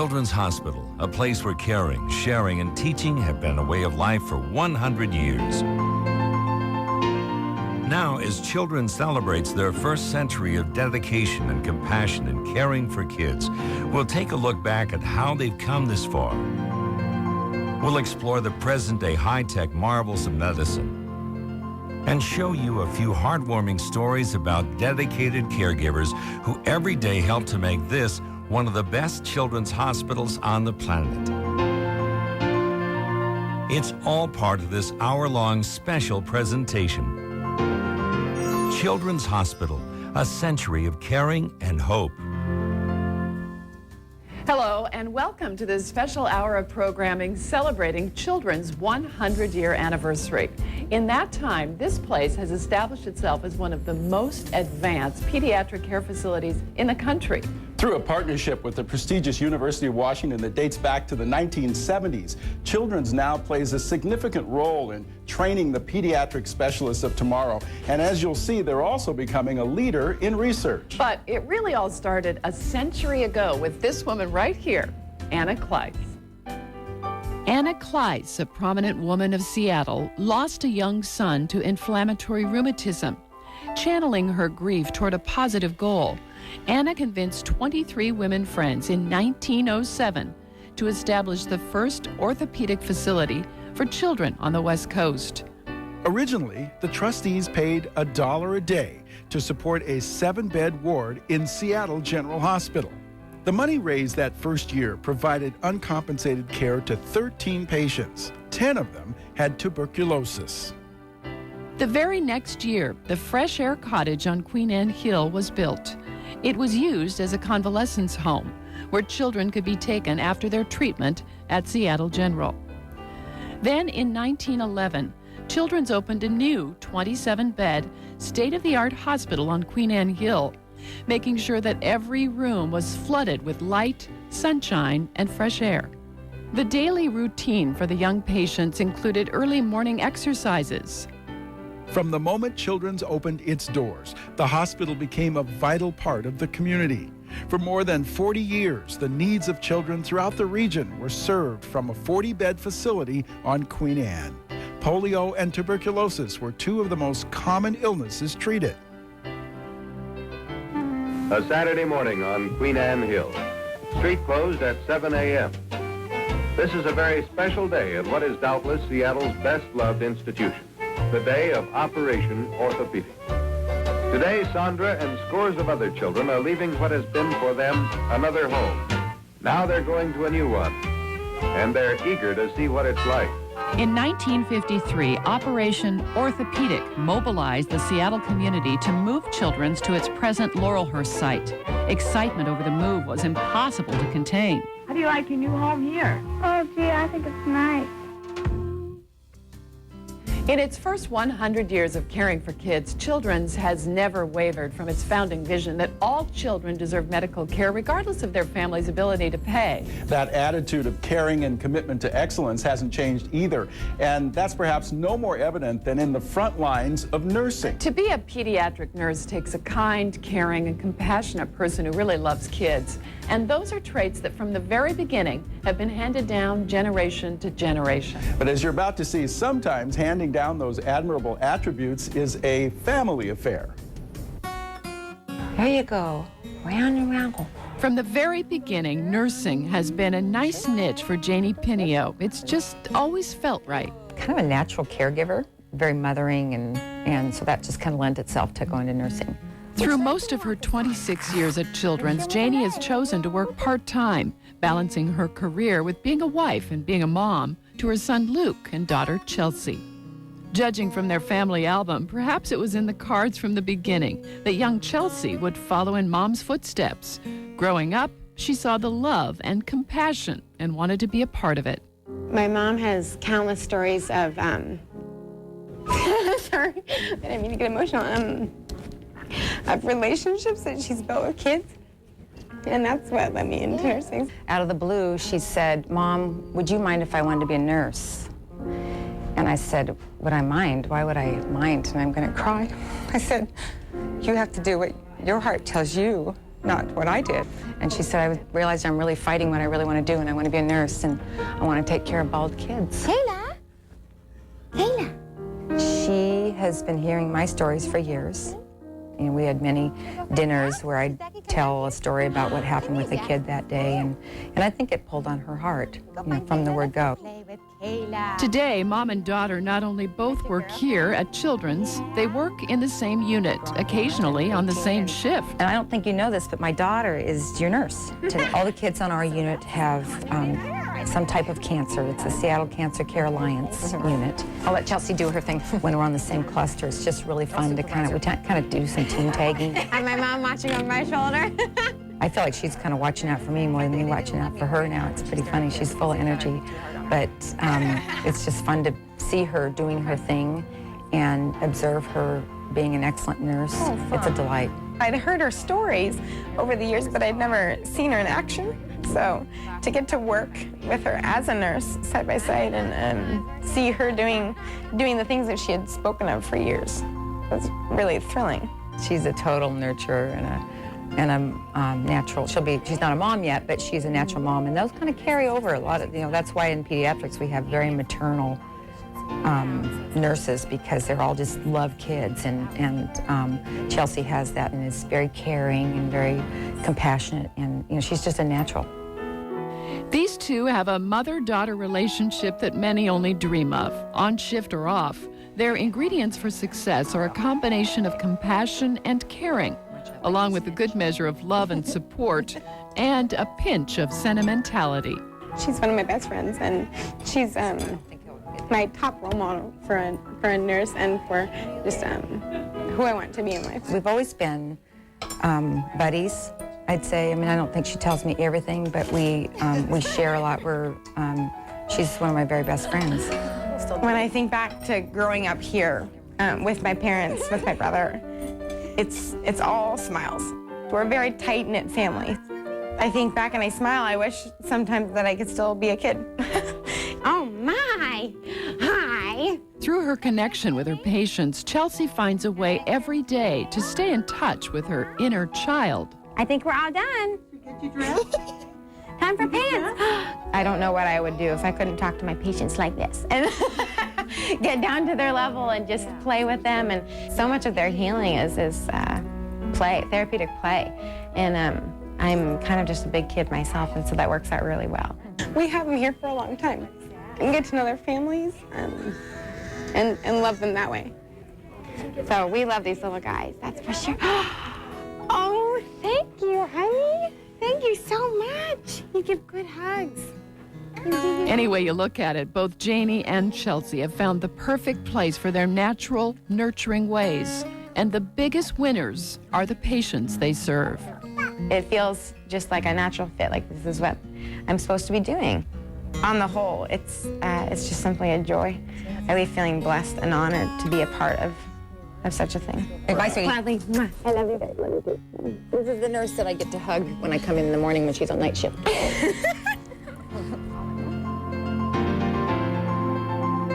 Children's Hospital, a place where caring, sharing, and teaching have been a way of life for 100 years. Now, as Children celebrates their first century of dedication and compassion in caring for kids, we'll take a look back at how they've come this far. We'll explore the present-day high-tech marvels of medicine and show you a few heartwarming stories about dedicated caregivers who every day help to make this one of the best children's hospitals on the planet. It's all part of this hour-long special presentation. Children's Hospital, a century of caring and hope. Hello and welcome to this special hour of programming celebrating Children's 100-year anniversary. In that time, this place has established itself as one of the most advanced pediatric care facilities in the country. Through a partnership with the prestigious University of Washington that dates back to the 1970s, Children's now plays a significant role in training the pediatric specialists of tomorrow. And as you'll see, they're also becoming a leader in research. But it really all started a century ago with this woman right here, Anna Kleiss. Anna Kleiss, a prominent woman of Seattle, lost a young son to inflammatory rheumatism. Channeling her grief toward a positive goal, Anna convinced 23 women friends in 1907 to establish the first orthopedic facility for children on the West Coast. Originally, the trustees paid $1 a day to support a 7-bed ward in Seattle General Hospital. The money raised that first year provided uncompensated care to 13 patients. 10 of them had tuberculosis. The very next year, the Fresh Air Cottage on Queen Anne Hill was built. It was used as a convalescence home where children could be taken after their treatment at Seattle General. Then in 1911, Children's opened a new 27-bed, state-of-the-art hospital on Queen Anne Hill, making sure that every room was flooded with light, sunshine, and fresh air. The daily routine for the young patients included early morning exercises. From the moment Children's opened its doors, the hospital became a vital part of the community. For more than 40 years, the needs of children throughout the region were served from a 40-bed facility on Queen Anne. Polio and tuberculosis were two of the most common illnesses treated. A Saturday morning on Queen Anne Hill. Street closed at 7 a.m. This is a very special day at what is doubtless Seattle's best-loved institution, the day of Operation Orthopedic. Today, Sandra and scores of other children are leaving what has been for them another home. Now they're going to a new one, and they're eager to see what it's like. In 1953, Operation Orthopedic mobilized the Seattle community to move Children's to its present Laurelhurst site. Excitement over the move was impossible to contain. How do you like your new home here? Oh, gee, I think it's nice. In its first 100 years of caring for kids, Children's has never wavered from its founding vision that all children deserve medical care regardless of their family's ability to pay. That attitude of caring and commitment to excellence hasn't changed either, and that's perhaps no more evident than in the front lines of nursing. To be a pediatric nurse takes a kind, caring, and compassionate person who really loves kids. And those are traits that from the very beginning have been handed down generation to generation. But as you're about to see, sometimes handing down those admirable attributes is a family affair. There you go. Round and round. From the very beginning, nursing has been a nice niche for Janie Pinio. It's just always felt right. Kind of a natural caregiver, very mothering, and so that just kind of lent itself to going to nursing. Through most of her 26 years at Children's, Janie has chosen to work part-time, balancing her career with being a wife and being a mom to her son Luke and daughter Chelsea. Judging from their family album, perhaps it was in the cards from the beginning that young Chelsea would follow in Mom's footsteps. Growing up, she saw the love and compassion and wanted to be a part of it. My mom has countless stories of, sorry, I didn't mean to get emotional, of relationships that she's built with kids. And that's what led me into nursing. Out of the blue, she said, "Mom, would you mind if I wanted to be a nurse?" And I said, "Would I mind? Why would I mind?" And I'm going to cry. I said, "You have to do what your heart tells you not what I did. And she said, I realized I'm really fighting what I really want to do, and I want to be a nurse, and I want to take care of bald kids. Kayla? Kayla? She has been hearing my stories for years. You know, we had many dinners where I'd tell a story about what happened with a kid that day, and I think it pulled on her heart, you know, from the word go. Today, mom and daughter not only both work here at Children's, they work in the same unit, occasionally on the same shift. And I don't think you know this, but my daughter is your nurse today. All the kids on our unit have some type of cancer. It's the Seattle Cancer Care Alliance unit. I'll let Chelsea do her thing when we're on the same cluster. It's just really fun to kind of do some team tagging. And my mom watching over my shoulder. I feel like she's kind of watching out for me more than me watching out for her now. It's pretty funny. She's full of energy. But it's just fun to see her doing her thing and observe her being an excellent nurse. It's a delight. I'd heard her stories over the years, but I'd never seen her in action. So to get to work with her as a nurse side by side and see her doing the things that she had spoken of for years was really thrilling. She's a total nurturer and a natural. She's not a mom yet, but she's a natural mom, and those kind of carry over a lot of, that's why in pediatrics we have very maternal nurses, because they're all just love kids, and Chelsea has that and is very caring and very compassionate, and she's just a natural. These two have a mother-daughter relationship that many only dream of, on shift or off. Their ingredients for success are a combination of compassion and caring, along with a good measure of love and support, and a pinch of sentimentality. She's one of my best friends, and she's my top role model for a nurse and for just who I want to be in life. We've always been buddies, I'd say. I mean, I don't think she tells me everything, but we share a lot. She's one of my very best friends. When I think back to growing up here with my parents, with my brother, it's all smiles. We're a very tight-knit family. I think back and I smile. I wish sometimes that I could still be a kid. Oh my! Hi! Through her connection with her patients, Chelsea finds a way every day to stay in touch with her inner child. I think we're all done. Get you dressed? Time for pants. I don't know what I would do if I couldn't talk to my patients like this and get down to their level and just play with them. And so much of their healing is play, therapeutic play. And I'm kind of just a big kid myself, and so that works out really well. We have them here for a long time and get to know their families and love them that way. So we love these little guys, that's for sure. Oh, thank you, honey. Thank you so much. You give good hugs. Any way you look at it, both Janie and Chelsea have found the perfect place for their natural, nurturing ways. And the biggest winners are the patients they serve. It feels just like a natural fit, like this is what I'm supposed to be doing. On the whole, it's just simply a joy. I leave feeling blessed and honored to be a part of such a thing. Hey, bye, sweetie. Gladly. I love you guys. Love you too. This is the nurse that I get to hug when I come in the morning when she's on night shift.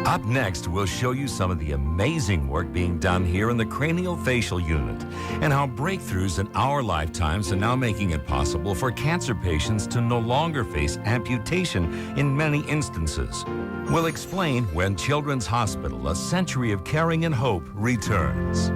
Up next, we'll show you some of the amazing work being done here in the craniofacial unit and how breakthroughs in our lifetimes are now making it possible for cancer patients to no longer face amputation in many instances. We'll explain when Children's Hospital, a century of caring and hope, returns.